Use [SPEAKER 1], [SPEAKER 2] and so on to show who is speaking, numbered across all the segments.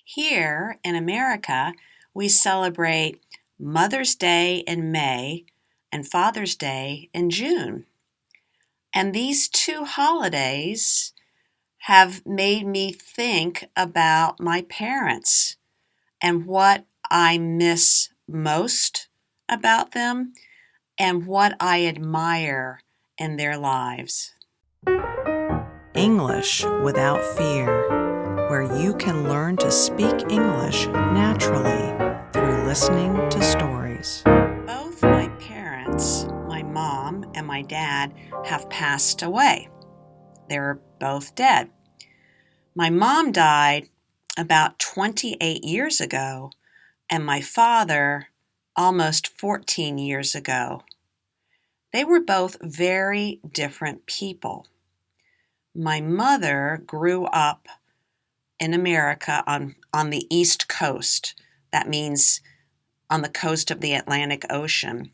[SPEAKER 1] Here in America, we celebrate Mother's Day in May and Father's Day in June. And these two holidays have made me think about my parents and what I miss most about them and what I admire in their lives.
[SPEAKER 2] English Without Fear, where you can learn to speak English naturally through listening to stories.
[SPEAKER 1] Both my parents, my mom and my dad, have passed away. They're both dead. My mom died about 28 years ago, and my father almost 14 years ago. They were both very different people. My mother grew up in America on the East Coast. That means on the coast of the Atlantic Ocean.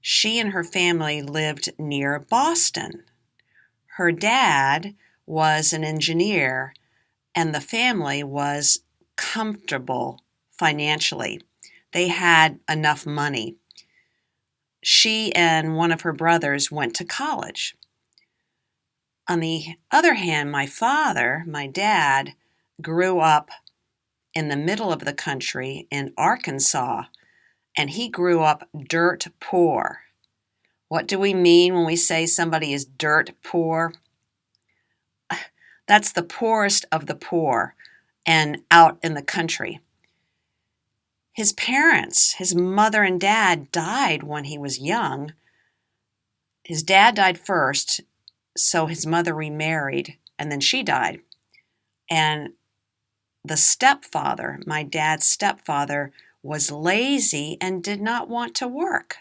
[SPEAKER 1] She and her family lived near Boston. Her dad was an engineer, and the family was comfortable financially. They had enough money. She and one of her brothers went to college. On the other hand, my father, my dad, grew up in the middle of the country in Arkansas, and he grew up dirt poor. What do we mean when we say somebody is dirt poor? That's the poorest of the poor and out in the country. His parents, his mother and dad, died when he was young. His dad died first, so his mother remarried, and then she died. And the stepfather, my dad's stepfather, was lazy and did not want to work.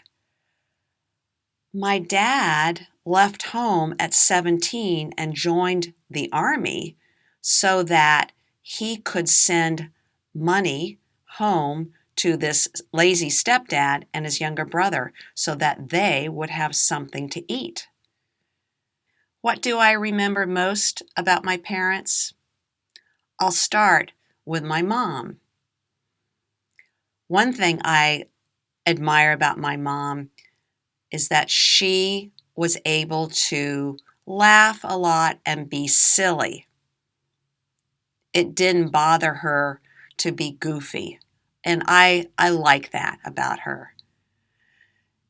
[SPEAKER 1] My dad left home at 17 and joined the army so that he could send money home to this lazy stepdad and his younger brother so that they would have something to eat. What do I remember most about my parents? I'll start with my mom. One thing I admire about my mom is that she was able to laugh a lot and be silly. It didn't bother her to be goofy, and I like that about her.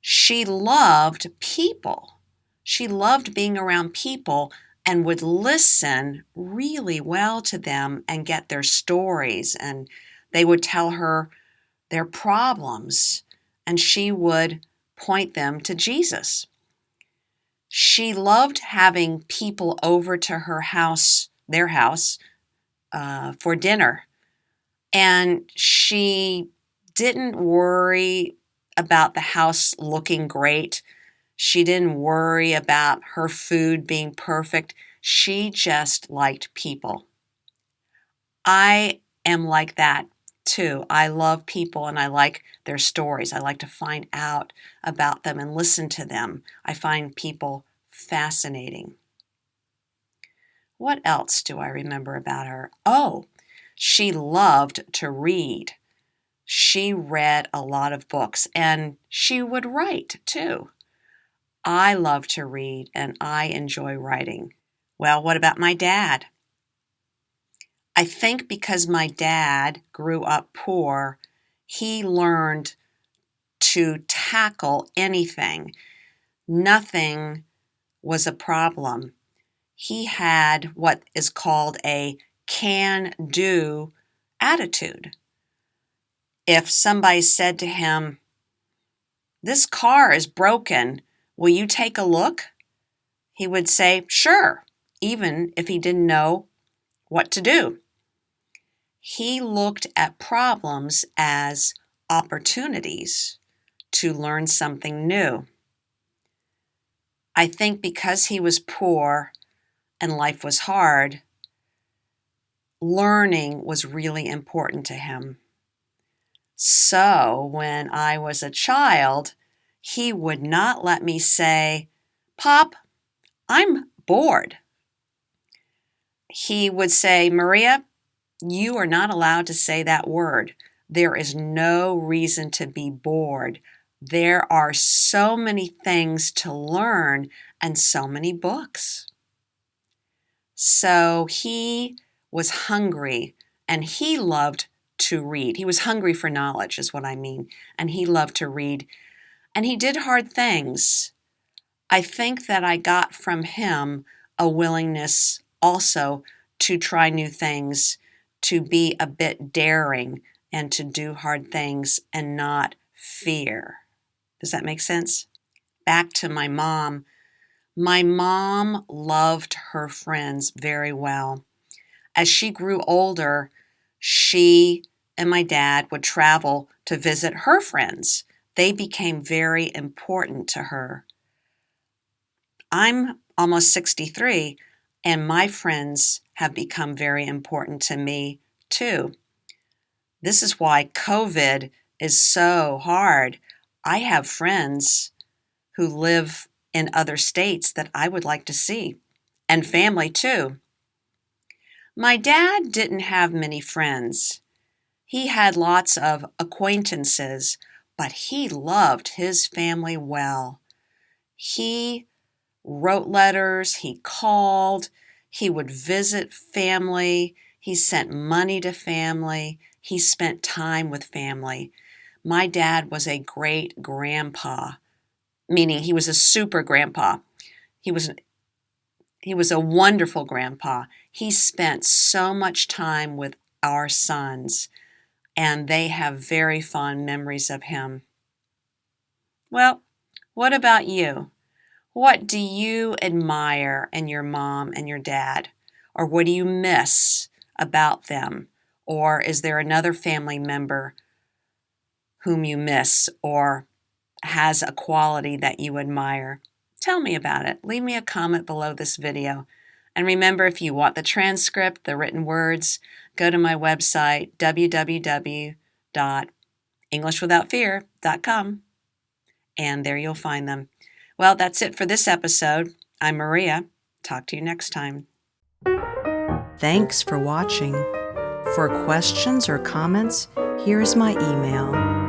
[SPEAKER 1] She loved people. She loved being around people and would listen really well to them and get their stories, and they would tell her their problems, and she would point them to Jesus. She loved having people over to her house, their house, for dinner. And she didn't worry about the house looking great. She didn't worry about her food being perfect. She just liked people. I am like that too. I love people and I like their stories. I like to find out about them and listen to them. I find people fascinating. What else do I remember about her? Oh, she loved to read. She read a lot of books and she would write too. I love to read and I enjoy writing. Well, what about my dad? I think because my dad grew up poor, he learned to tackle anything. Nothing was a problem. He had what is called a can-do attitude. If somebody said to him, "This car is broken, will you take a look?" He would say, "Sure," even if he didn't know what to do. He looked at problems as opportunities to learn something new. I think because he was poor and life was hard, learning was really important to him. So when I was a child, he would not let me say, "Pop, I'm bored." He would say, "Maria, You are not allowed to say that word. There is no reason to be bored. There are so many things to learn and so many books. So he was hungry and he loved to read. He was hungry for knowledge, is what I mean. And he loved to read. And he did hard things. I think that I got from him a willingness also to try new things, to be a bit daring, and to do hard things and not fear. Does that make sense? Back to my mom. My mom loved her friends very well. As she grew older, she and my dad would travel to visit her friends. They became very important to her. I'm almost 63, and my friends have become very important to me too. This is why COVID is so hard. I have friends who live in other states that I would like to see, and family too. My dad didn't have many friends. He had lots of acquaintances, but he loved his family well. He wrote letters, he called, he would visit family, he sent money to family, he spent time with family. My dad was a great grandpa, meaning he was a super grandpa. He was a wonderful grandpa. He spent so much time with our sons, and they have very fond memories of him. Well, what about you? What do you admire in your mom and your dad? Or what do you miss about them? Or is there another family member whom you miss or has a quality that you admire? Tell me about it. Leave me a comment below this video. And remember, if you want the transcript, the written words, go to my website, www.englishwithoutfear.com, and there you'll find them. Well, that's it for this episode. I'm Maria. Talk to you next time.
[SPEAKER 2] Thanks for watching. For questions or comments, here's my email